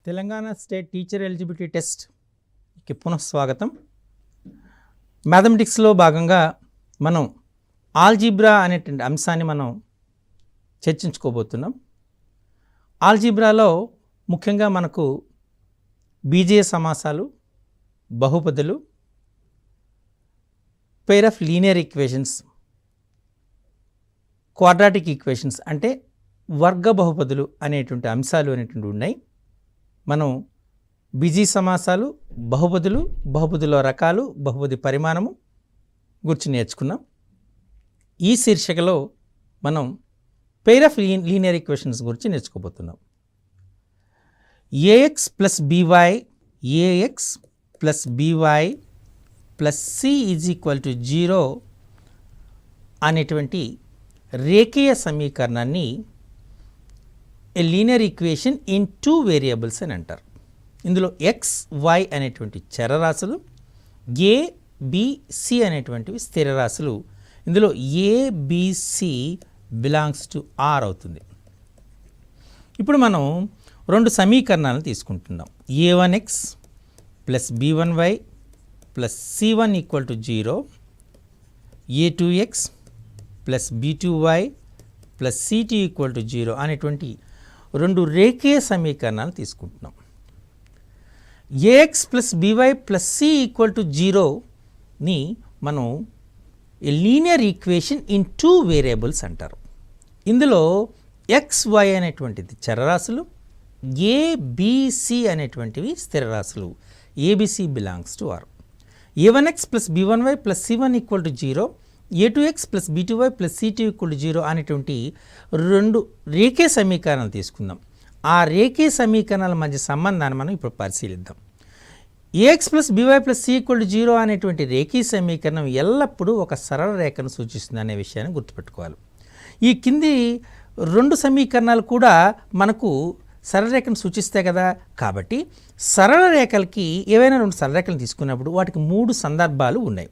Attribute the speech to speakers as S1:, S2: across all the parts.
S1: Telangana state teacher eligibility టెస్ట్కి పునఃస్వాగతం. మ్యాథమెటిక్స్లో భాగంగా మనం ఆల్జీబ్రా అనేటువంటి అంశాన్ని మనం చర్చించుకోబోతున్నాం. ఆల్జీబ్రాలో ముఖ్యంగా మనకు బీజీయ సమాసాలు, బహుపదులు, pair of linear equations, quadratic equations అంటే వర్గ బహుపదులు అనేటువంటి అంశాలు అనేటువంటి ఉన్నాయి. మనం బీజీ సమాసాలు, బహుపదులు, బహుపదుల రకాలు, బహుపది పరిమాణము గురించి నేర్చుకున్నాం. ఈ శీర్షికలో మనం పెయిర్ ఆఫ్ లీనియర్ ఈక్వేషన్స్ గురించి నేర్చుకోబోతున్నాం. AX plus BY, AX plus by plus C is equal to 0 అనేటువంటి రేఖీయ సమీకరణాన్ని a linear equation in 2 variables అని అంటారు. ఇందులో ఎక్స్, వై అనేటువంటి చరరాశులు, ఏ, బి, సి అనేటువంటివి స్థిరరాశులు. ఇందులో A, B, C belongs to R అవుతుంది. ఇప్పుడు మనం 2 సమీకరణాలను తీసుకుంటున్నాం. a1x plus b1y plus c1 equal to 0, a2x plus b2y plus c2 equal to 0 అనేటువంటి 2 రేఖీయ సమీకరణాలు తీసుకుంటున్నాం. AX plus by plus C equal to 0ని మనం లీనియర్ ఈక్వేషన్ ఇన్ 2 వేరియబుల్స్ అంటారు. ఇందులో ఎక్స్, వై అనేటువంటిది చరరాశులు, ఏబిసి అనేటువంటివి స్థిరరాశులు. ABC belongs to R. a1x plus b1y plus c1 equal to 0, a2x plus b2y plus c2 equal to 0 అనేటువంటి 2 రేఖీయ సమీకరణాలు తీసుకుందాం. ఆ రేఖీయ సమీకరణాల మధ్య సంబంధాన్ని మనం ఇప్పుడు పరిశీలిద్దాం. A x plus by plus C equal to 0 అనేటువంటి రేఖీయ సమీకరణం ఎల్లప్పుడూ ఒక సరళ రేఖను సూచిస్తుంది అనే విషయాన్ని గుర్తుపెట్టుకోవాలి. ఈ కింది 2 సమీకరణాలు కూడా మనకు సరళ రేఖను సూచిస్తాయి కదా. కాబట్టి సరళ రేఖలకి ఏవైనా 2 సరళ రేఖలు తీసుకున్నప్పుడు వాటికి 3 సందర్భాలు ఉన్నాయి.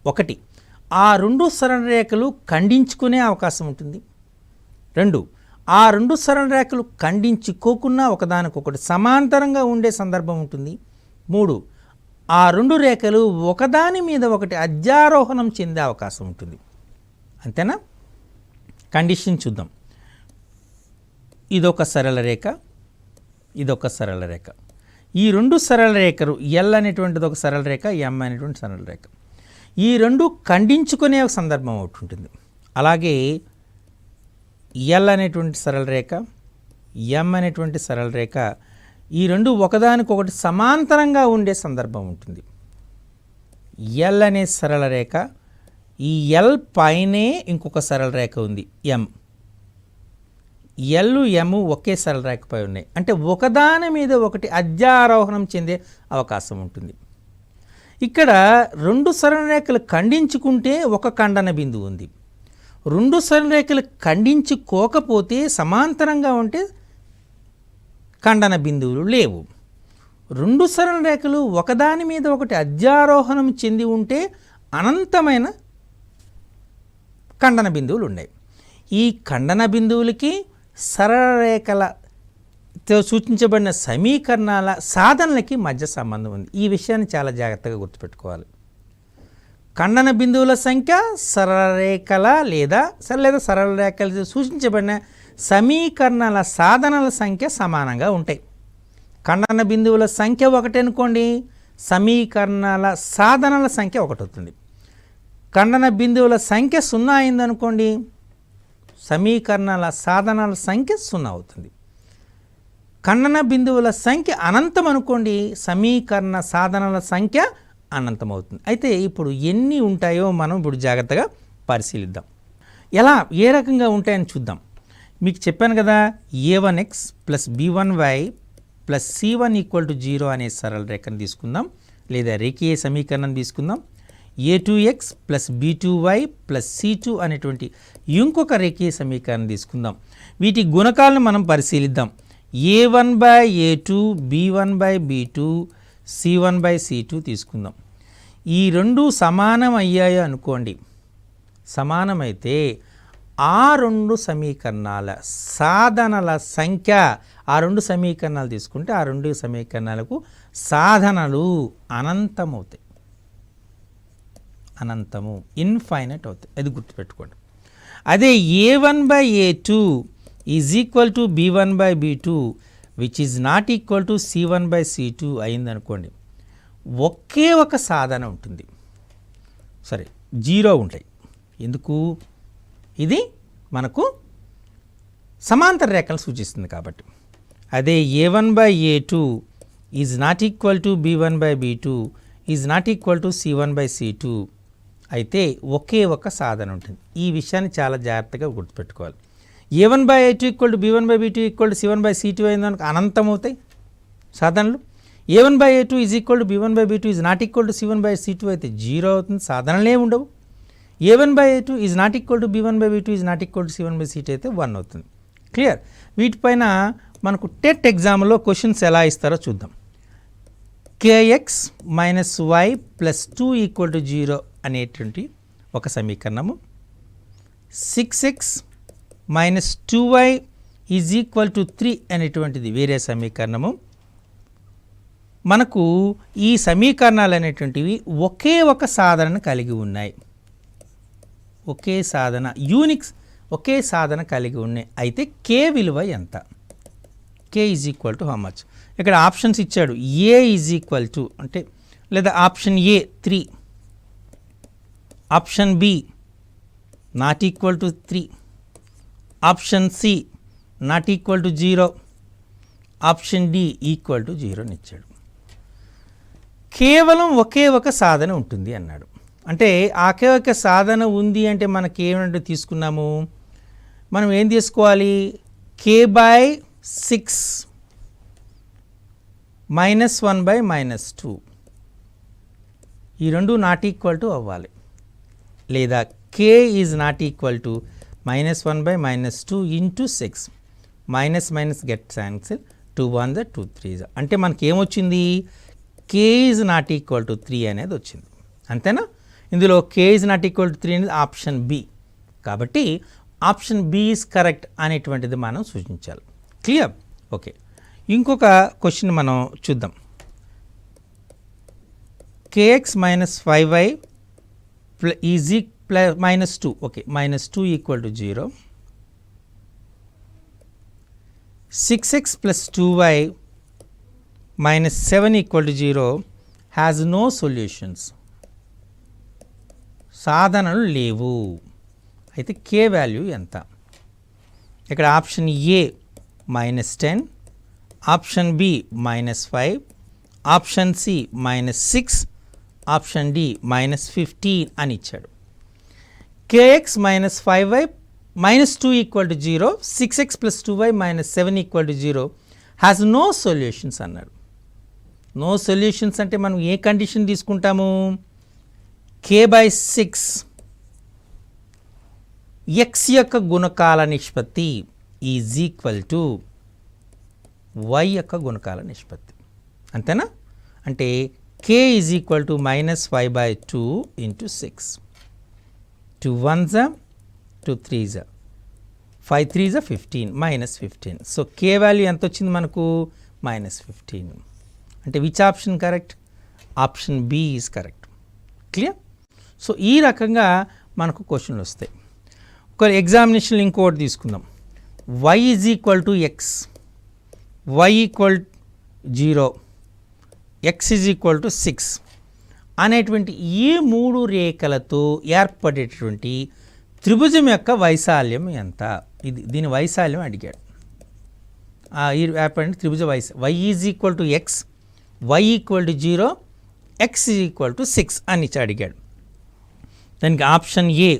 S1: ఒకటి, ఆ 2 సరళ రేఖలు ఖండించుకునే అవకాశం ఉంటుంది. 2, ఆ 2 సరళ రేఖలు ఖండించుకోకుండా ఒకదానికొకటి సమాంతరంగా ఉండే సందర్భం ఉంటుంది. 3, ఆ 2 రేఖలు ఒకదాని మీద ఒకటి అధ్యారోహణం చెందే అవకాశం ఉంటుంది. అంతేనా? కండిషన్ చూద్దాం. ఇదొక సరళ రేఖ, ఇదొక సరళ రేఖ. ఈ 2 సరళ రేఖలు ఎల్ అనేటువంటిది ఒక సరళ రేఖ, ఎం అనేటువంటి సరళ రేఖ. ఈ 2 ఖండించుకునే ఒక సందర్భం ఒకటి ఉంటుంది. అలాగే ఎల్ అనేటువంటి సరళ రేఖ, ఎం అనేటువంటి సరళ రేఖ, ఈ 2 ఒకదానికొకటి సమాంతరంగా ఉండే సందర్భం ఉంటుంది. ఎల్ అనే సరళ రేఖ, ఈ ఎల్ పైనే ఇంకొక సరళ రేఖ ఉంది ఎం. ఎల్, ఎం ఒకే సరళ రేఖపై ఉన్నాయి. అంటే ఒకదాని మీద ఒకటి అధ్యారోహణం చెందే అవకాశం ఉంటుంది. ఇక్కడ 2 సరళ రేఖలు ఖండించుకుంటే ఒక ఖండన బిందువు ఉంది. 2 సరళ రేఖలు ఖండించుకోకపోతే సమాంతరంగా ఉంటే ఖండన బిందువులు లేవు. 2 సరళ రేఖలు ఒకదాని మీద ఒకటి అధ్యారోహణం చెంది ఉంటే అనంతమైన ఖండన బిందువులు ఉన్నాయి. ఈ ఖండన బిందువులకి సరళ రేఖలతో సూచించబడిన సమీకరణాల సాధనలకి మధ్య సంబంధం ఉంది. ఈ విషయాన్ని చాలా జాగ్రత్తగా గుర్తుపెట్టుకోవాలి. ఖండన బిందువుల సంఖ్య సరళ రేఖల లేదా సరళ రేఖలతో సూచించబడిన సమీకరణాల సాధనల సంఖ్య సమానంగా ఉంటాయి. ఖండన బిందువుల సంఖ్య 1 అనుకోండి, సమీకరణాల సాధనల సంఖ్య 1 అవుతుంది. ఖండన బిందువుల సంఖ్య 0 అయిందనుకోండి, సమీకరణాల సాధనాల సంఖ్య 0 అవుతుంది. ఖండన బిందువుల సంఖ్య అనంతం అనుకోండి, సమీకరణ సాధనాల సంఖ్య అనంతం అవుతుంది. అయితే ఇప్పుడు ఎన్ని ఉంటాయో మనం ఇప్పుడు జాగ్రత్తగా పరిశీలిద్దాం. ఏ రకంగా ఉంటాయని చూద్దాం. మీకు చెప్పాను కదా, a1x plus b1y plus c1 equal to 0 అనే సరళ రేఖను తీసుకుందాం, లేదా రేఖీయ సమీకరణం తీసుకుందాం. a2x plus b2y plus c2 అనేటువంటి ఇంకొక రేఖీయ సమీకరణం తీసుకుందాం. వీటి గుణకాలను మనం పరిశీలిద్దాం. a1 by a2, b1 by b2, c1 by c2 తీసుకుందాం. ఈ 2 సమానం అయ్యాయి అనుకోండి. సమానమైతే ఆ 2 సమీకరణాల సాధనల సంఖ్య ఆ రెండు సమీకరణాలు తీసుకుంటే ఆ రెండు సమీకరణాలకు సాధనలు అనంతమవుతాయి, అనంతము ఇన్ఫైనైట్ అవుతాయి. అది గుర్తుపెట్టుకోండి. అదే a1/a2 is equal to b1/b2 which is not equal to c1/c2 అయిందనుకోండి, ఒకే ఒక సాధన ఉంటుంది, సరే 0 ఉంటాయి. ఎందుకు? ఇది మనకు సమాంతర రేఖలు సూచిస్తుంది కాబట్టి. అదే a1/a2 is not equal to b1/b2 is not equal to c1/c2 అయితే ఒకే ఒక సాధన ఉంటుంది. ఈ విషయాన్ని చాలా జాగ్రత్తగా గుర్తుపెట్టుకోవాలి. a1/a2 equal to b1/b2 equal to c1/c2 అయిందనుకో అనంతం అవుతాయి సాధనలు. a1/a2 is equal to b1/b2 is not equal to c1/c2 అయితే 0 అవుతుంది, సాధనలే ఉండవు. a1/a2 is not equal to b1/b2 is not equal to c1/c2 అయితే 1 అవుతుంది. క్లియర్? వీటిపైన మనకు టెట్ ఎగ్జామ్లో క్వశ్చన్స్ ఎలా ఇస్తారో చూద్దాం. kx - y + 2 = 0 అనేటువంటి ఒక సమీకరణము, 6x - 2y = 3 అనేటువంటిది వేరే సమీకరణము. మనకు ఈ సమీకరణాలు అనేటువంటివి ఒకే ఒక సాధనను కలిగి ఉన్నాయి, ఒకే సాధన యూనిక్స్ ఒకే సాధన కలిగి ఉన్నాయి. అయితే k విలువ ఎంత? k = how much? ఇక్కడ ఆప్షన్స్ ఇచ్చాడు. a = అంటే లేదా option A 3, option B not equal to 3, option C not equal to 0, option D equal to 0 అని ఇచ్చాడు. కేవలం ఒకే ఒక సాధన ఉంటుంది అన్నాడు. అంటే ఒకే ఒక సాధన ఉంది అంటే మనకి ఏమంటే తీసుకున్నాము, మనం ఏం తీసుకోవాలి? k/6 -1/-2 ఈ రెండు నాట్ ఈక్వల్ టు అవ్వాలి. లేదా k is not equal to -1/-2 into 6 minus get cancel 2 1 2 3 అంటే మనకి ఏమొచ్చింది? k is not equal to 3 అనేది వచ్చింది. అంతేనా? ఇందులో k is not equal to 3 అనేది ఆప్షన్ బి. కాబట్టి ఆప్షన్ బి ఈజ్ కరెక్ట్ అనేటువంటిది మనం సూచించాలి. క్లియర్? ఓకే. ఇంకొక క్వశ్చన్ మనం చూద్దాం. kx - 5y -2 okay -2 = 0, 6x + 2y -7 = 0 has no solutions. సాధనలు లేవు. అయితే k వాల్యూ ఎంత? ఇక్కడ option A -10, option B -5, option C -6, option D -15 అని ఇచ్చాడు. kx - 5y -2 = 0, 6x + 2y -7 = 0 has no solutions అన్నాడు. నో సొల్యూషన్స్ అంటే మనం ఏ కండిషన్ తీసుకుంటాము? k/6 x యొక్క గుణకాల నిష్పత్తి ఈజ్ ఈక్వల్ టు y యొక్క గుణకాల నిష్పత్తి. అంతేనా? అంటే k is equal to -5/2 into 6, 2 1s 2 3s 5 3s 15 -15. So k value ఎంత వచ్చింది మనకు? -15. అంటే which option correct? Option B is correct. Clear? So ఈ రకంగా మనకు క్వశ్చన్లు వస్తాయి. ఒక ఎగ్జామినేషన్లో ఇంకోటి తీసుకుందాం. y = x, y = 0, x = 6 అనేటువంటి ఈ మూడు రేఖలతో ఏర్పడేటువంటి త్రిభుజం యొక్క వైశాల్యం ఎంత? దీని వైశాల్యం అడిగాడు. ఏర్పడిన త్రిభుజ వైశాల్యం y = x, y = 0, x = 6 అని అడిగాడు. దానికి option A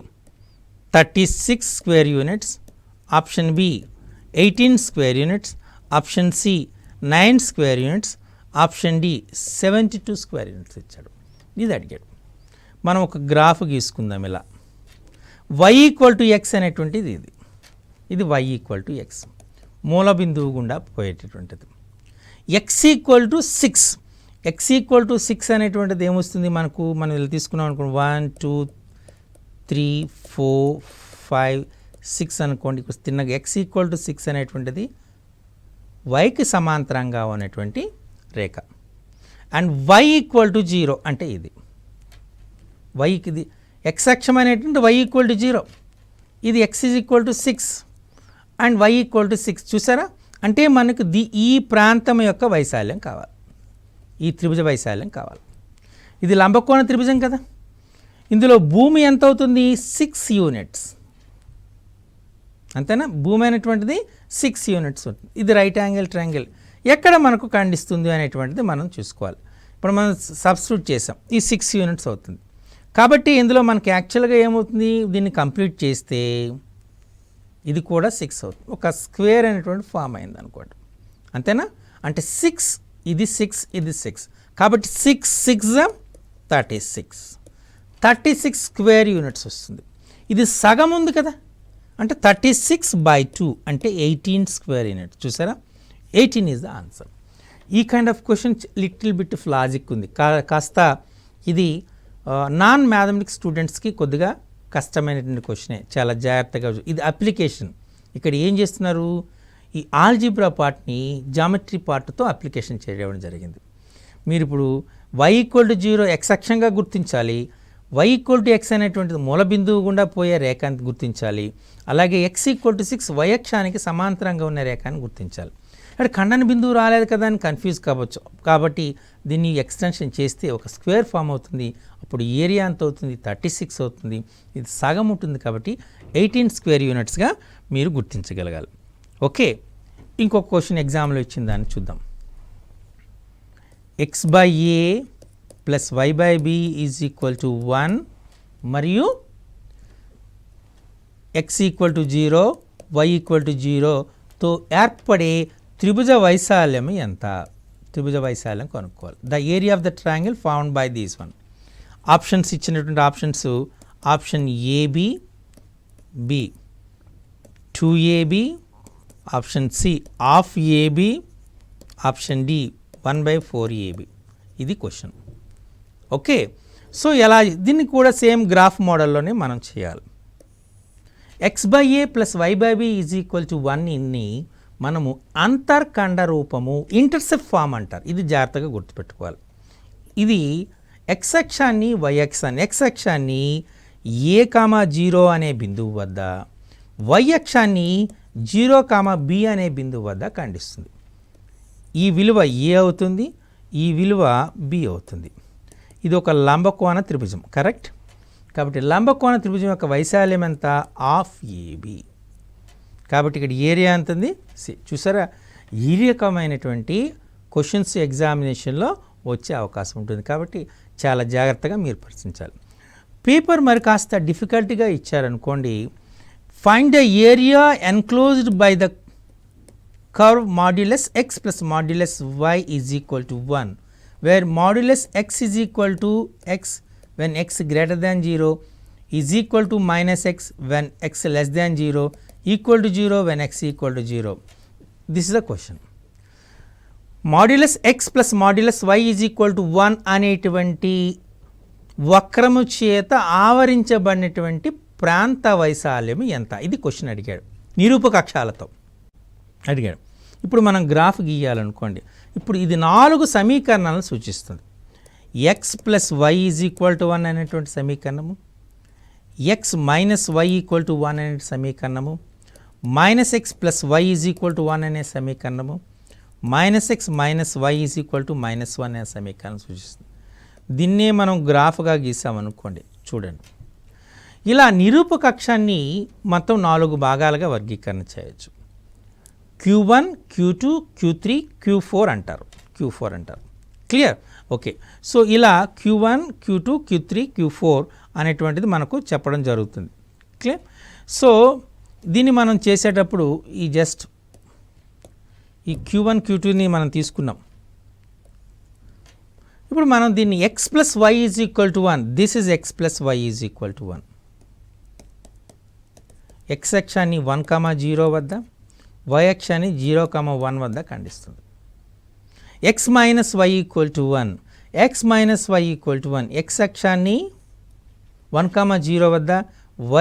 S1: 36 square units, option B 18 square units, option C 9 square units, option D 72 square units ఇచ్చాడు. ఇది అడిగాడు. మనం ఒక గ్రాఫ్ గీసుకుందాం. ఇలా y = x అనేటువంటిది ఇది y = x, మూల బిందువు గుండా పోయేటటువంటిది. x = 6, x = 6 అనేటువంటిది ఏమొస్తుంది మనకు? మనం ఇలా తీసుకున్నాం అనుకోండి, 1 2 3 4 5 6 అనుకోండి. తిన్నగా x = 6 అనేటువంటిది వైకి సమాంతరంగా ఉన్నటువంటి రేఖ. అండ్ వై ఈక్వల్ టు 0 అంటే ఇది వైకి, ఇది ఎక్స్ అక్షం అనేటువంటి వై ఈక్వల్ టు 0, ఇది x is equal to 6 and y equal to 6. చూసారా, అంటే మనకు ఈ ప్రాంతం యొక్క వైశాల్యం కావాలి, ఈ త్రిభుజ వైశాల్యం కావాలి. ఇది లంబకోణ త్రిభుజం కదా, ఇందులో భూమి ఎంత అవుతుంది 6 యూనిట్స్, అంతేనా? భూమి అనేటువంటిది 6 యూనిట్స్ ఉంటుంది. ఇది రైట్ యాంగిల్ ట్రయాంగిల్ ఎక్కడ మనకు ఖండిస్తుంది అనేటువంటిది మనం చూసుకోవాలి. ఇప్పుడు మనం సబ్స్టిట్యూట్ చేసాం, ఈ 6 యూనిట్స్ అవుతుంది. కాబట్టి ఇందులో మనకి యాక్చువల్గా ఏమవుతుంది, దీన్ని కంప్లీట్ చేస్తే ఇది కూడా 6 అవుతుంది. ఒక స్క్వేర్ అనేటువంటి ఫామ్ అయింది అనుకోండి, అంతేనా? అంటే 6, ఇది 6, ఇది 6, కాబట్టి 6 6 36 స్క్వేర్ యూనిట్స్ వస్తుంది. ఇది సగం ఉంది కదా, అంటే 36/2 అంటే 18 స్క్వేర్ యూనిట్స్. చూసారా, 18 ఈజ్ ద ఆన్సర్. ఈ kind of question little bit of logic ఉంది, కాస్త ఇది నాన్ మ్యాథమెటిక్స్ స్టూడెంట్స్కి కొద్దిగా కష్టమైనటువంటి క్వశ్చనే, చాలా జాగ్రత్తగా. ఇది అప్లికేషన్. ఇక్కడ ఏం చేస్తున్నారు, ఈ ఆల్జీబ్రా పార్ట్ని జామెట్రీ పార్ట్తో అప్లికేషన్ చేయడం జరిగింది. మీరు ఇప్పుడు y ఈక్వల్ టు 0 ఎక్స్ అక్షంగా గుర్తించాలి, y ఈక్వల్ టు ఎక్స్ అనేటువంటిది మూల బిందువు గుండా పోయే రేఖాన్ని గుర్తించాలి, అలాగే x ఈక్వల్ టు 6 y అక్షానికి సమాంతరంగా ఉన్న రేఖాన్ని గుర్తించాలి. అంటే ఖండన బిందువు రాలేదు కదా అని కన్ఫ్యూజ్ కావచ్చు, కాబట్టి దీన్ని ఎక్స్టెన్షన్ చేస్తే ఒక స్క్వేర్ ఫామ్ అవుతుంది. అప్పుడు ఏరియా ఎంత అవుతుంది, 36 అవుతుంది. ఇది సగం ఉంటుంది కాబట్టి 18 స్క్వేర్ యూనిట్స్గా మీరు గుర్తించగలగాలి. ఓకే, ఇంకొక క్వశ్చన్ ఎగ్జామ్లో ఇచ్చిన దాన్ని చూద్దాం. x/a plus y/b is equal to 1 మరియు x equal to 0 y equal to 0తో ఏర్పడే త్రిభుజ వైశాల్యం ఎంత? త్రిభుజ వైశాల్యం కనుక్కోవాలి. The area of the triangle found by these one. Options ఇచ్చినటువంటి options, option A B B 2ab, option C half A B, option D 1/4ab. ఇది క్వశ్చన్. ఓకే, సో ఎలా దీన్ని కూడా సేమ్ గ్రాఫ్ మోడల్లోనే మనం చేయాలి. x/a plus y/b is equal to 1 ఇన్ని మనము అంతర్ఖండ రూపము, ఇంటర్సెప్ట్ ఫామ్ అంటారు. ఇది జాగ్రత్తగా గుర్తుపెట్టుకోవాలి. ఇది x అక్షాన్ని y అక్షాన్ని, x అక్షాన్ని a,0 అనే బిందువు వద్ద, y అక్షాన్ని 0,b అనే బిందువు వద్ద ఖండిస్తుంది. ఈ విలువ a అవుతుంది, ఈ విలువ b అవుతుంది. ఇది ఒక లంబకోణ త్రిభుజం, కరెక్ట్? కాబట్టి లంబకోణ త్రిభుజం యొక్క వైశాల్యం ఎంత? Half A B. కాబట్టి ఇక్కడ ఏరియా ఎంత ఉంది? చూసారా, ఈ రకమైనటువంటి క్వశ్చన్స్ ఎగ్జామినేషన్లో వచ్చే అవకాశం ఉంటుంది. కాబట్టి చాలా జాగ్రత్తగా మీరు పరిశీలించాలి. పేపర్ మరి కాస్త డిఫికల్ట్గా ఇచ్చారనుకోండి, find the area enclosed by the curve modulus x plus modulus y is equal to 1, where modulus x is equal to x when x greater than 0 is equal to minus x when x less than 0 equal to 0 when x equal to 0. This is the question. Modulus x plus modulus y is equal to 1 అనేటువంటి వక్రము చేత ఆవరించబడినటువంటి ప్రాంత వైశాల్యం ఎంత? ఇది question అడిగాడు, నిరూపక అక్షాలతో అడిగాడు. ఇప్పుడు మనం గ్రాఫ్ గీయాలనుకోండి. ఇప్పుడు ఇది 4 సమీకరణాలను సూచిస్తుంది. X plus y is equal to 1 అనేటువంటి సమీకరణము, x minus y equal to 1 అనే సమీకరణము, minus x plus y is equal to 1 అనే సమీకరణము, minus x minus y is equal to -1 అనే సమీకరణం సూచిస్తుంది. దీన్నే మనం గ్రాఫ్గా గీసామనుకోండి. చూడండి, ఇలా నిరూపక అక్షాన్ని మొత్తం 4 భాగాలుగా వర్గీకరణ చేయొచ్చు. Q1, Q2, Q3, Q4 అంటారు. క్లియర్? ఓకే, సో ఇలా Q1, Q2, Q3, Q4 అనేటువంటిది మనకు చెప్పడం జరుగుతుంది. క్లియర్? సో దీన్ని మనం చేసేటప్పుడు ఈ జస్ట్ ఈ Q1, Q2ని మనం తీసుకున్నాం. ఇప్పుడు మనం దీన్ని x plus y is equal to 1, this is x plus y is equal to 1. x అక్షాన్ని 1,0 వద్ద, y అక్షాన్ని 0,1 వద్ద ఖండిస్తుంది. x minus y equal to 1, x minus y equal to 1, x అక్షాన్ని 1,0 వద్ద,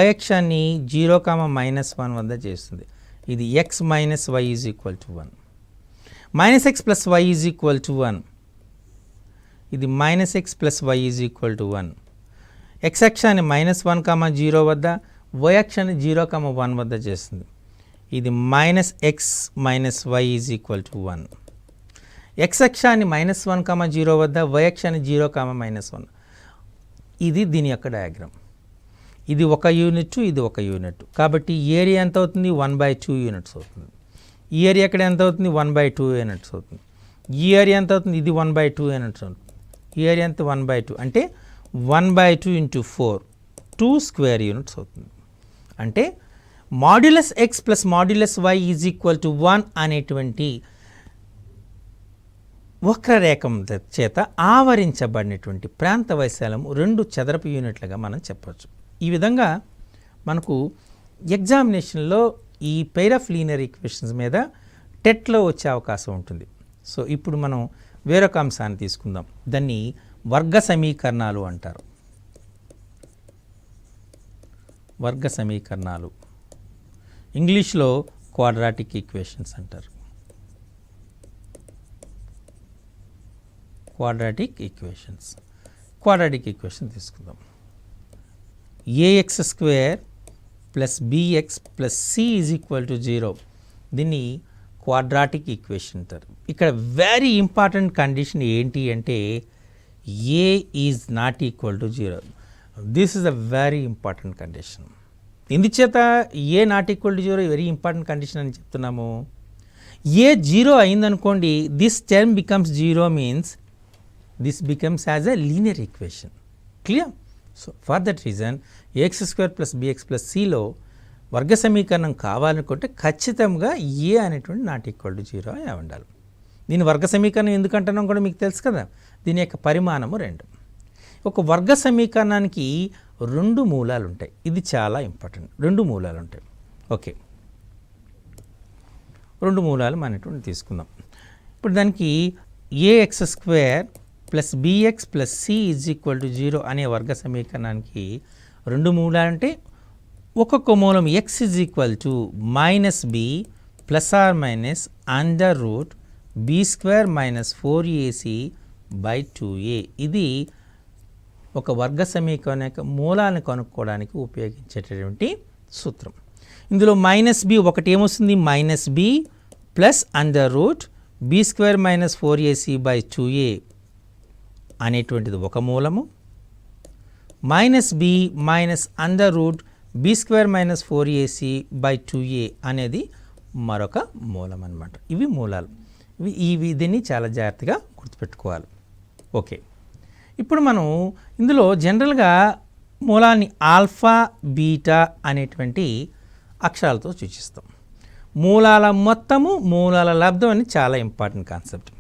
S1: y అక్షాన్ని 0,-1 వద్ద చేస్తుంది. ఇది x minus y is equal to 1. Minus x plus y is equal to 1. ఇది minus x plus y is equal to 1. X అక్షాన్ని -1,0 వద్ద, y అక్షాన్ని 0,1 వద్ద చేస్తుంది. ఇది minus x minus y is equal to 1. X అక్షాన్ని -1,0 వద్ద, వై అక్షాన్ని 0,-1. ఇది దీని యొక్క డయాగ్రామ్. ఇది ఒక యూనిట్, ఇది ఒక యూనిట్. కాబట్టి ఏరియా ఎంత అవుతుంది? 1/2 యూనిట్స్ అవుతుంది. ఈ ఏరియా ఇక్కడ ఎంత అవుతుంది? 1/2 యూనిట్స్ అవుతుంది. ఈ ఏరియా ఎంత అవుతుంది? ఇది 1/2 యూనిట్స్ అవుతుంది. ఈ ఏరియా ఎంత? 1/2 అంటే 1/2 × 4 2 స్క్వేర్ యూనిట్స్ అవుతుంది. అంటే modulus x plus modulus y is equal to 1 అనేటువంటి వక్రరేఖం చేత ఆవరించబడినటువంటి ప్రాంత వైశాల్యము 2 చదరపు యూనిట్లుగా మనం చెప్పవచ్చు. ఈ విధంగా మనకు ఎగ్జామినేషన్లో ఈ పెయిర్ ఆఫ్ లీనియర్ ఈక్వేషన్స్ మీద టెట్లో వచ్చే అవకాశం ఉంటుంది. సో ఇప్పుడు మనం వేరొక అంశాన్ని తీసుకుందాం. దాన్ని వర్గ సమీకరణాలు అంటారు. వర్గ సమీకరణాలు ఇంగ్లీష్లో క్వాడ్రాటిక్ ఈక్వేషన్స్ అంటారు. క్వాడ్రాటిక్ ఈక్వేషన్ తీసుకుందాం. ax² plus bx plus c is equal to 0. దీన్ని క్వాడ్రాటిక్ ఈక్వేషన్ అంటారు. ఇక్కడ వెరీ ఇంపార్టెంట్ కండిషన్ ఏంటి అంటే a is not equal to 0. This is a very important condition. ఎందుచేత a not equal to 0 very important condition అని చెప్తున్నాము? a 0 అయిందనుకోండి, this term becomes 0 means this becomes as a linear equation. Clear? So for that reason ax² plus bx plus cలో వర్గ సమీకరణం కావాలనుకుంటే ఖచ్చితంగా ఏ అనేటువంటి not equal to 0 అయి ఉండాలి. దీని వర్గ సమీకరణం ఎందుకంటున్నాం కూడా మీకు తెలుసు కదా. దీని యొక్క పరిమాణము 2. ఒక వర్గ సమీకరణానికి 2 మూలాలు ఉంటాయి. ఇది చాలా ఇంపార్టెంట్. 2 మూలాలు ఉంటాయి. ఓకే, 2 మూలాలు మనం తీసుకుందాం. ఇప్పుడు దానికి ax² plus bx plus c is equal to 0 అనే వర్గ సమీకరణానికి 2 మూలాలు అంటే ఒక్కొక్క మూలం x is equal to -b plus or minus under root b² - 4ac/2a. ఇది ఒక వర్గ సమీకరణం యొక్క మూలాలను కనుక్కోవడానికి ఉపయోగించేటటువంటి సూత్రం. ఇందులో -b ఒకటి ఏమొస్తుంది? -b plus under root b² - 4ac/2a అనేటువంటిది ఒక మూలము. -b minus under root b² - 4ac/2a అనేది మరొక మూలం అన్నమాట. ఇవి మూలాలు. దీన్ని చాలా జాగ్రత్తగా గుర్తుపెట్టుకోవాలి. ఓకే, ఇప్పుడు మనం ఇందులో జనరల్గా మూలాన్ని ఆల్ఫా బీటా అనేటువంటి అక్షరాలతో సూచిస్తాం. మూలాల మొత్తము మూలాల లబ్ధం అని చాలా important concept.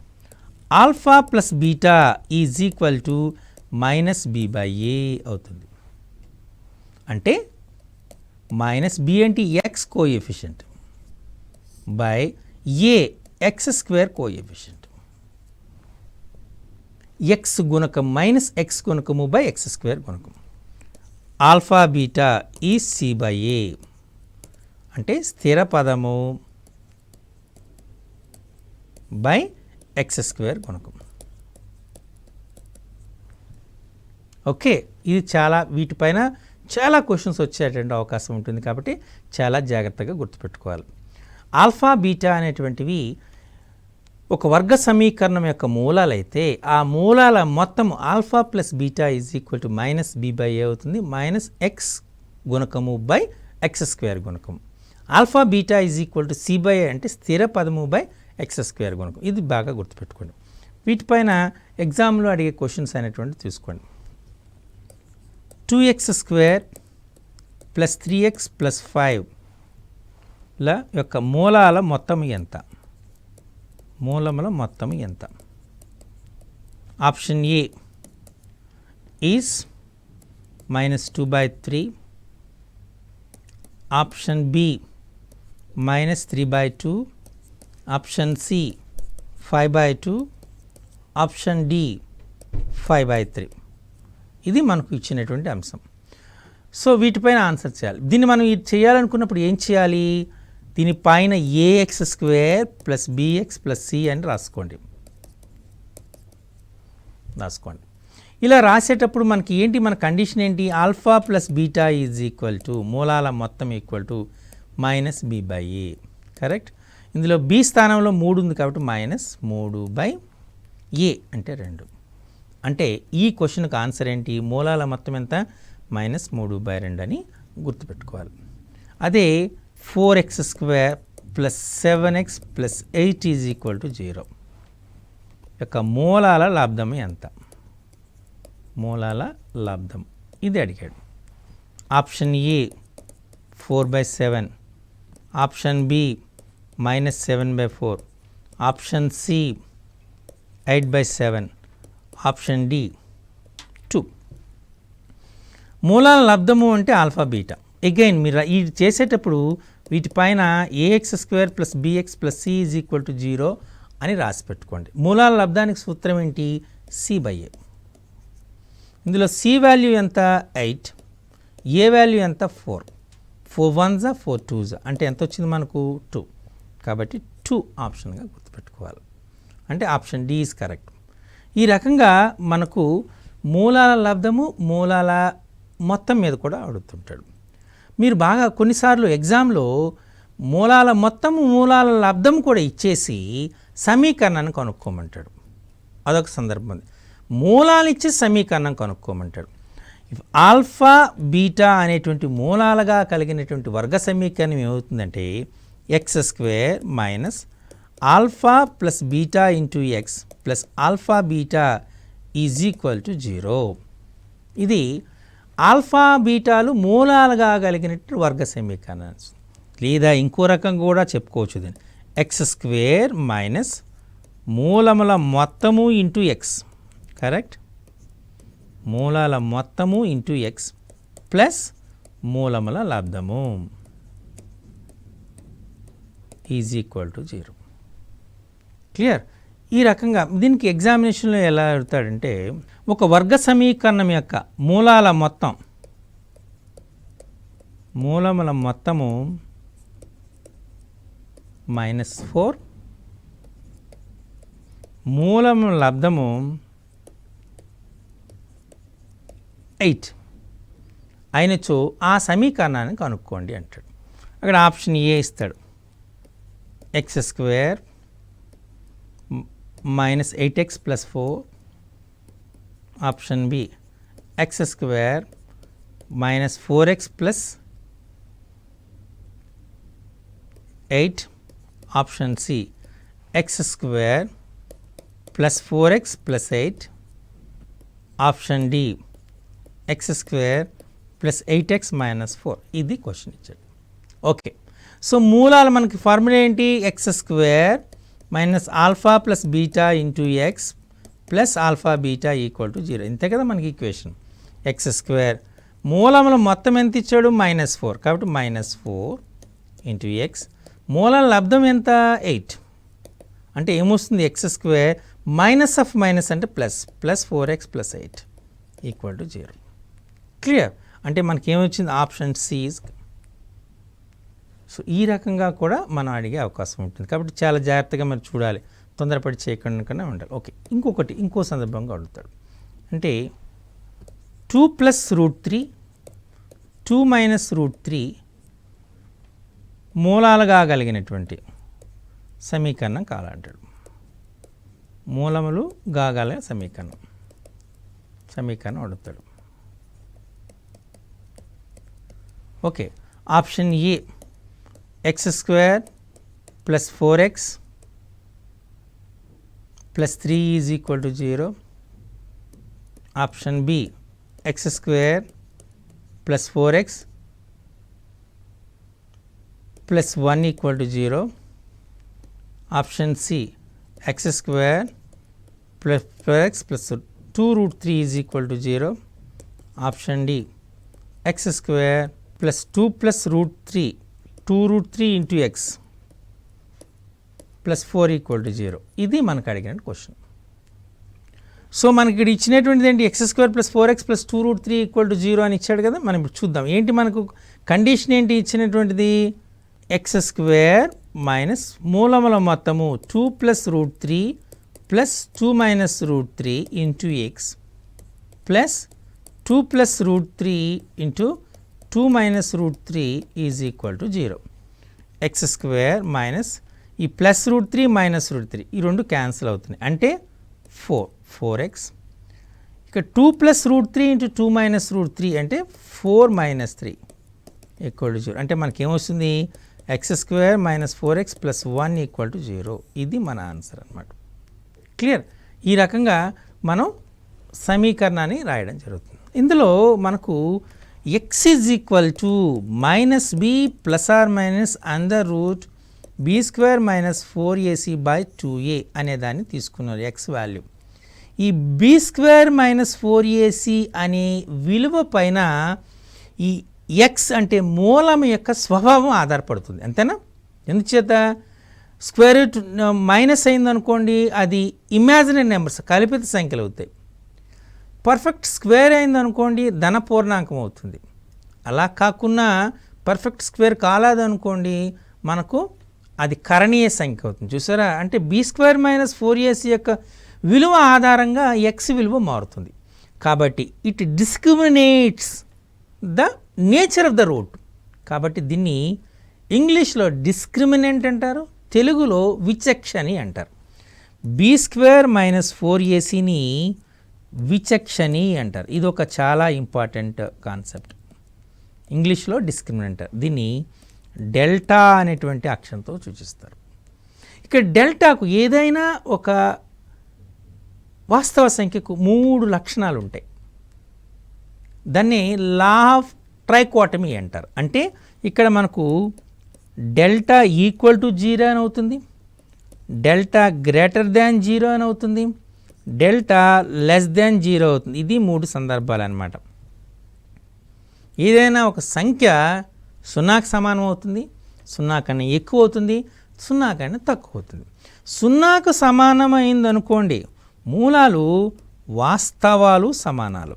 S1: Alpha plus beta is equal to -b/a అవుతుంది. అంటే -b అంటే X coefficient by a x² coefficient. X గుణకం -x గుణకము బై x² గుణకం. ఆల్ఫా బీటా ఈ c/a అంటే స్థిర పదము బై x² గుణకం. ఓకే, ఇది చాలా వీటిపైన చాలా క్వశ్చన్స్ వచ్చేటువంటి అవకాశం ఉంటుంది కాబట్టి చాలా జాగ్రత్తగా గుర్తుపెట్టుకోవాలి. ఆల్ఫా బీటా అనేటువంటివి ఒక వర్గ సమీకరణం యొక్క మూలాలైతే ఆ మూలాల మొత్తం alpha plus beta is equal to -b/a అవుతుంది. -x గుణకము బై x² గుణకం. Alpha beta is equal to c/a అంటే స్థిర పదము బై x² గుణకం. ఇది బాగా గుర్తుపెట్టుకోండి. వీటిపైన ఎగ్జామ్లో అడిగే క్వశ్చన్స్ అనేటువంటి తీసుకోండి. 2x² ప్లస్ 3x ప్లస్ 5ల యొక్క మూలాల మొత్తం ఎంత? మూలముల మొత్తం ఎంత? Option A is -2/3, option B -3/2, option C 5/2, option D 5/3. ఇది మనకు ఇచ్చినటువంటి అంశం. సో వీటిపైన ఆన్సర్ చేయాలి. దీన్ని మనం ఇది చేయాలనుకున్నప్పుడు ఏం చేయాలి? దీనిపైన a x square plus b x plus c అని రాసుకోండి. ఇలా రాసేటప్పుడు మనకి ఏంటి, మన కండిషన్ ఏంటి, alpha plus beta is equal to మూలాల మొత్తం equal to minus b by a. Correct. ఇందులో బి స్థానంలో 3 ఉంది కాబట్టి మైనస్ 3 బై ఏ అంటే 2. అంటే ఈ క్వశ్చన్కి ఆన్సర్ ఏంటి, మూలాల మొత్తం ఎంత, మైనస్ 3 బై 2 అని గుర్తుపెట్టుకోవాలి. అదే 4x square plus 7x plus 8 is equal to 0 యొక్క మూలాల లబ్ధం ఎంత, మూలాల లబ్ధం ఇది అడిగాడు. Option A 4/7, option B -7/4, option C 8/7, option D 2. మూలాల లబ్ధము అంటే ఆల్ఫా బీటా. అగైన్ మీరు ఇది చేసేటప్పుడు వీటిపైన a x square plus b x plus C is equal to 0 అని రాసి పెట్టుకోండి. మూలాల లబ్ధానికి సూత్రం ఏంటి, సి బై ఏ. ఇందులో సి వాల్యూ ఎంత 8, ఏ వాల్యూ ఎంత 4. 4 1s 4 2s అంటే ఎంత వచ్చింది మనకు 2. కాబట్టి 2 ఆప్షన్గా గుర్తుపెట్టుకోవాలి. అంటే ఆప్షన్ డి ఈజ్ కరెక్ట్. ఈ రకంగా మనకు మూలాల లబ్ధము మూలాల మొత్తం మీద కూడా అడుగుతుంటాడు. మీరు బాగా కొన్నిసార్లు ఎగ్జామ్లో మూలాల మొత్తము మూలాల లబ్ధం కూడా ఇచ్చేసి సమీకరణాన్ని కనుక్కోమంటాడు. అదొక సందర్భం. మూలాలు ఇచ్చే సమీకరణం కనుక్కోమంటాడు. ఆల్ఫా బీటా అనేటువంటి మూలాలుగా కలిగినటువంటి వర్గ సమీకరణం ఏమవుతుందంటే X square minus alpha plus beta into x plus alpha beta is equal to 0. ఇది ఆల్ఫా బీటాలు మూలాలుగా కలిగినటువంటి వర్గ సమీకరణం. లేదా ఇంకో రకంగా కూడా చెప్పుకోవచ్చు దీన్ని, ఎక్స్ స్క్వేర్ మైనస్ మూలముల మొత్తము ఇంటూ ఎక్స్. కరెక్ట్. మూలాల మొత్తము ఇంటూ ఎక్స్ ప్లస్ మూలముల లబ్ధము ఈజ్ ఈక్వల్ టు 0. క్లియర్. ఈ రకంగా దీనికి ఎగ్జామినేషన్లో ఎలా అడుగుతాడంటే ఒక వర్గ సమీకరణం యొక్క మూలాల మొత్తం, మూలముల మొత్తము -4, మూలముల లబ్ధము 8 అయినచో ఆ సమీకరణాన్ని కనుక్కోండి అంటాడు. అక్కడ ఆప్షన్ ఏ ఇస్తాడు, x square -8x + 4, option B x square -4x + 8, option C x square +4x + 8, option D x square +8x - 4. ఇది క్వశ్చన్ ఇచ్చాడు. ఓకే. సో మూలాలు మనకి ఫార్ములా ఏంటి, X square minus alpha plus beta into x plus alpha beta equal to 0. ఇంతే కదా మనకి equation. X square మూలములు మొత్తం ఎంత ఇచ్చాడు, -4 కాబట్టి -4 ఇంటూ ఎక్స్, మూలాల లబ్ధం ఎంత 8 అంటే ఏమొస్తుంది, x square minus of minus అంటే plus +4x + 8 equal to 0. Clear. అంటే మనకి ఏమొచ్చింది, ఆప్షన్ సి. సో ఈ రకంగా కూడా మనం అడిగే అవకాశం ఉంటుంది. కాబట్టి చాలా జాగ్రత్తగా మరి చూడాలి, తొందరపడి చేయకుండా ఉండాలి. ఓకే. ఇంకో సందర్భంగా అడుగుతాడు. అంటే 2 + √3 2 - √3 మూలాలుగా కలిగినటువంటి సమీకరణం కావాలంటాడు. మూలములు గాగల సమీకరణం అడుగుతాడు. Okay. Option A x square +4x + 3 is equal to 0, option B x square +4x + 1 equal to 0, option C x square +4x + 2√3 is equal to 0, option D x square +2 + √3 2√3 into x +4 equal to 0. ఇది మనకు అడిగిన question. So మనకి ఇక్కడ ఇచ్చినటువంటిది ఏంటి, X square +4x + 2√3 equal to 0 అని ఇచ్చాడు కదా. మనం ఇప్పుడు చూద్దాం ఏంటి మనకు కండిషన్ ఏంటి ఇచ్చినటువంటిది, ఎక్స్ స్క్వేర్ మైనస్ మూలముల మొత్తము 2 plus root 3 plus 2 minus root 3 into x plus 2 plus root 3 into 2 minus root 3 is equal to 0. X square minus ఈ ప్లస్ రూట్ 3 మైనస్ రూట్ 3 ఈ రెండు క్యాన్సిల్ అవుతున్నాయి అంటే 4x. ఇక 2 plus root 3 into 2 minus root 3 అంటే 4 minus 3 equal to 0. అంటే మనకి ఏమొస్తుంది x square minus 4x plus 1 equal to 0. ఇది మన ఆన్సర్ అన్నమాట. క్లియర్. ఈ రకంగా మనం సమీకరణాన్ని రాయడం జరుగుతుంది. ఇందులో మనకు x is equal to minus b plus or minus under root b square minus 4ac by 2a అనే దాన్ని తీసుకున్నారు x వాల్యూ. ఈ బి స్క్వేర్ మైనస్ 4ac అనే విలువ పైన ఈ x అంటే మూలం యొక్క స్వభావం ఆధారపడుతుంది అంతేనా. ఎందుచేత స్క్వేర్ రూట్ మైనస్ అయిందనుకోండి అది ఇమాజినరీ నెంబర్స్ కల్పిత సంఖ్యలు అవుతాయి. పర్ఫెక్ట్ స్క్వేర్ అయిందనుకోండి ధన పూర్ణాంకం అవుతుంది. అలా కాకుండా పర్ఫెక్ట్ స్క్వేర్ కాలేదనుకోండి మనకు అది కరణీయ సంఖ్య అవుతుంది. చూసారా, అంటే బి స్క్వేర్ మైనస్ 4ac యొక్క విలువ ఆధారంగా ఎక్స్ విలువ మారుతుంది. కాబట్టి it discriminates the nature of the root. కాబట్టి దీన్ని ఇంగ్లీష్లో డిస్క్రిమినెంట్ అంటారు, తెలుగులో విచక్షణి అంటారు. బి స్క్వేర్ మైనస్ 4acని విచక్షణి అంటారు. ఇది ఒక చాలా ఇంపార్టెంట్ కాన్సెప్ట్. ఇంగ్లీష్లో డిస్క్రిమినెంట్, దీన్ని డెల్టా అనేటువంటి అక్షరంతో సూచిస్తారు. ఇక్కడ డెల్టాకు ఏదైనా ఒక వాస్తవ సంఖ్యకు 3 లక్షణాలు ఉంటాయి. దాన్ని లా ఆఫ్ ట్రైకోటమీ అంటారు. అంటే ఇక్కడ మనకు డెల్టా ఈక్వల్ టు 0 అని అవుతుంది, డెల్టా గ్రేటర్ దాన్ 0 అని అవుతుంది, డెల్టా లెస్ దాన్ 0 అవుతుంది. ఇది 3 సందర్భాలు అన్నమాట. ఏదైనా ఒక సంఖ్య 0కి సమానం అవుతుంది, 0 కన్నా ఎక్కువ అవుతుంది, 0 కన్నా తక్కువ అవుతుంది. 0కు సమానమైంది అనుకోండి మూలాలు వాస్తవాలు సమానాలు,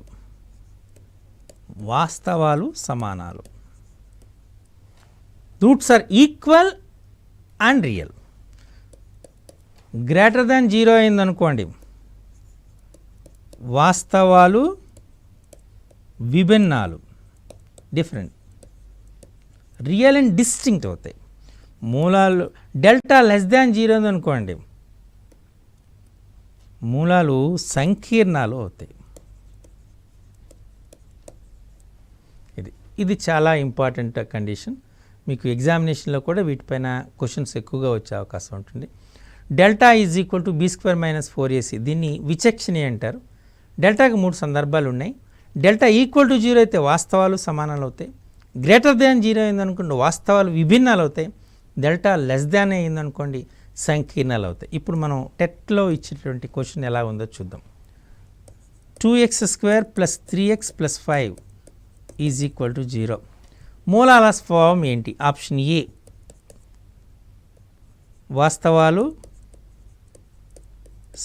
S1: వాస్తవాలు సమానాలు. Roots are equal and real. Greater than 0 అయిందనుకోండి వాస్తవాలు విభిన్నాలు, డిఫరెంట్, రియల్ అండ్ డిస్టింక్ట్ అవుతాయి. మూలాలు డెల్టా లెస్ దాన్ 0 అనుకోండి మూలాలు సంకీర్ణాలు అవుతాయి. ఇది చాలా ఇంపార్టెంట్ కండిషన్. మీకు ఎగ్జామినేషన్లో కూడా వీటిపైన క్వశ్చన్స్ ఎక్కువగా వచ్చే అవకాశం ఉంటుంది. Delta is equal to be square minus 4ac, దీన్ని విచక్షణి అంటారు. డెల్టాకి 3 సందర్భాలు ఉన్నాయి. డెల్టా ఈక్వల్ టు 0 అయితే వాస్తవాలు సమానాలు అవుతాయి, గ్రేటర్ దాన్ 0 అయిందనుకోండి వాస్తవాలు విభిన్నాలు అవుతాయి, డెల్టా లెస్ దాన్ అయిందనుకోండి సంకీర్ణాలు అవుతాయి. ఇప్పుడు మనం టెట్లో ఇచ్చేటువంటి క్వశ్చన్ ఎలా ఉందో చూద్దాం. 2x square plus 3x plus 5 is equal to 0. మూలాల స్వభావం ఏంటి? ఆప్షన్ ఏ వాస్తవాలు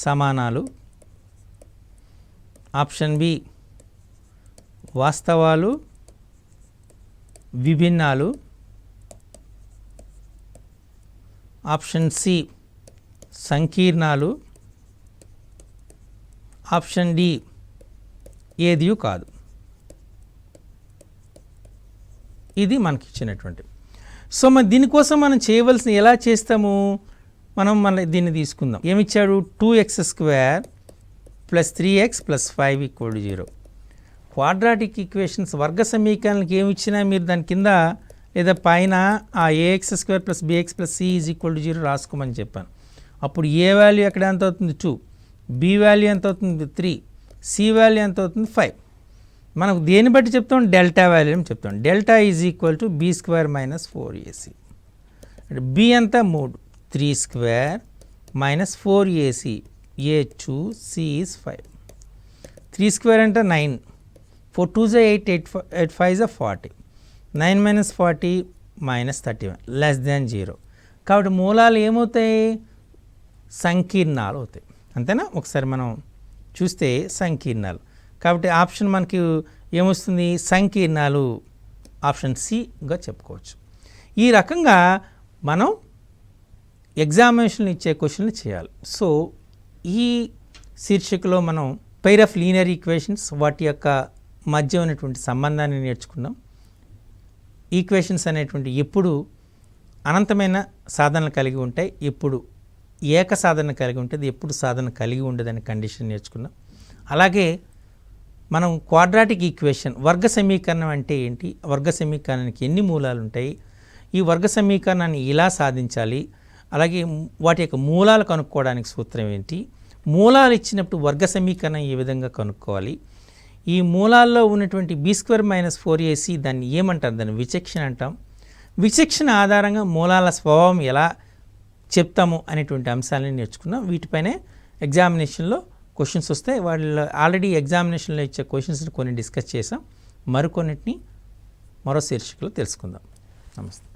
S1: సమానాలు, ఆప్షన్ బి వాస్తవాలు విభిన్నాలు, ఆప్షన్ సి సంకీర్ణాలు, ఆప్షన్ డి ఏది కాదు. ఇది మనకి ఇచ్చినటువంటి. సో మరి దీనికోసం మనం చేయవలసిన ఎలా చేస్తాము, మనం దీన్ని తీసుకుందాం. ఏమిచ్చాడు? 2x square plus 3x plus 5 equal to 0. Quadratic equations వర్గ సమీకరణాలకు ఏమి ఇచ్చినా మీరు దాని కింద లేదా పైన ఆ ax square plus bx plus c is equal to 0 రాసుకోమని చెప్పాను. అప్పుడు ఏ వాల్యూ ఎక్కడ ఎంత అవుతుంది? 2, బి వాల్యూ ఎంత అవుతుంది? 3, సి వాల్యూ ఎంత అవుతుంది? 5. మనకు దేన్ని బట్టి చెప్తాం? డెల్టా వాల్యూ అని చెప్తాం. Delta is equal to be square minus 4ac. అంటే బి అంతా 3, 3 square minus 4ac, a2, c is 5. 3 square అంటే 9, 4 2 8, 8 5 40, 9 మైనస్ 40 మైనస్ 31 లెస్ దాన్ 0. కాబట్టి మూలాలు ఏమవుతాయి? సంకీర్ణాలు అవుతాయి. అంతేనా? ఒకసారి మనం చూస్తే సంకీర్ణాలు. కాబట్టి ఆప్షన్ మనకి ఏమొస్తుంది? సంకీర్ణాలు, ఆప్షన్ సిగా చెప్పుకోవచ్చు. ఈ రకంగా మనం ఎగ్జామినేషన్లు ఇచ్చే క్వశ్చన్లు చేయాలి. సో ఈ శీర్షికలో మనం పెయిర్ ఆఫ్ లీనియర్ ఈక్వేషన్స్ వాటి యొక్క మధ్య ఉన్నటువంటి సంబంధాన్ని నేర్చుకున్నాం. ఈక్వేషన్స్ అనేటువంటి ఎప్పుడు అనంతమైన సాధనలు కలిగి ఉంటాయి, ఎప్పుడు ఏక సాధన కలిగి ఉంటుంది, ఎప్పుడు సాధన కలిగి ఉండదని కండిషన్ నేర్చుకున్నాం. అలాగే మనం క్వాడ్రాటిక్ ఈక్వేషన్ వర్గ సమీకరణం అంటే ఏంటి, వర్గ సమీకరణానికి ఎన్ని మూలాలు ఉంటాయి, ఈ వర్గ సమీకరణాన్ని ఇలా సాధించాలి, అలాగే వాటి యొక్క మూలాలు కనుక్కోవడానికి సూత్రం ఏంటి, మూలాలు ఇచ్చినప్పుడు వర్గ సమీకరణం ఏ విధంగా కనుక్కోవాలి, ఈ మూలాల్లో ఉన్నటువంటి b² - 4ac దాన్ని ఏమంటారు, దాన్ని విచక్షణ అంటాం. విచక్షణ ఆధారంగా మూలాల స్వభావం ఎలా చెప్తాము అనేటువంటి అంశాలను నేర్చుకున్నాం. వీటిపైనే ఎగ్జామినేషన్లో క్వశ్చన్స్ వస్తాయి. వాళ్ళు ఆల్రెడీ ఎగ్జామినేషన్లో ఇచ్చే క్వశ్చన్స్ని కొన్ని డిస్కస్ చేసాం. మరికొన్నిటిని మరో శీర్షికలో తెలుసుకుందాం. నమస్తే.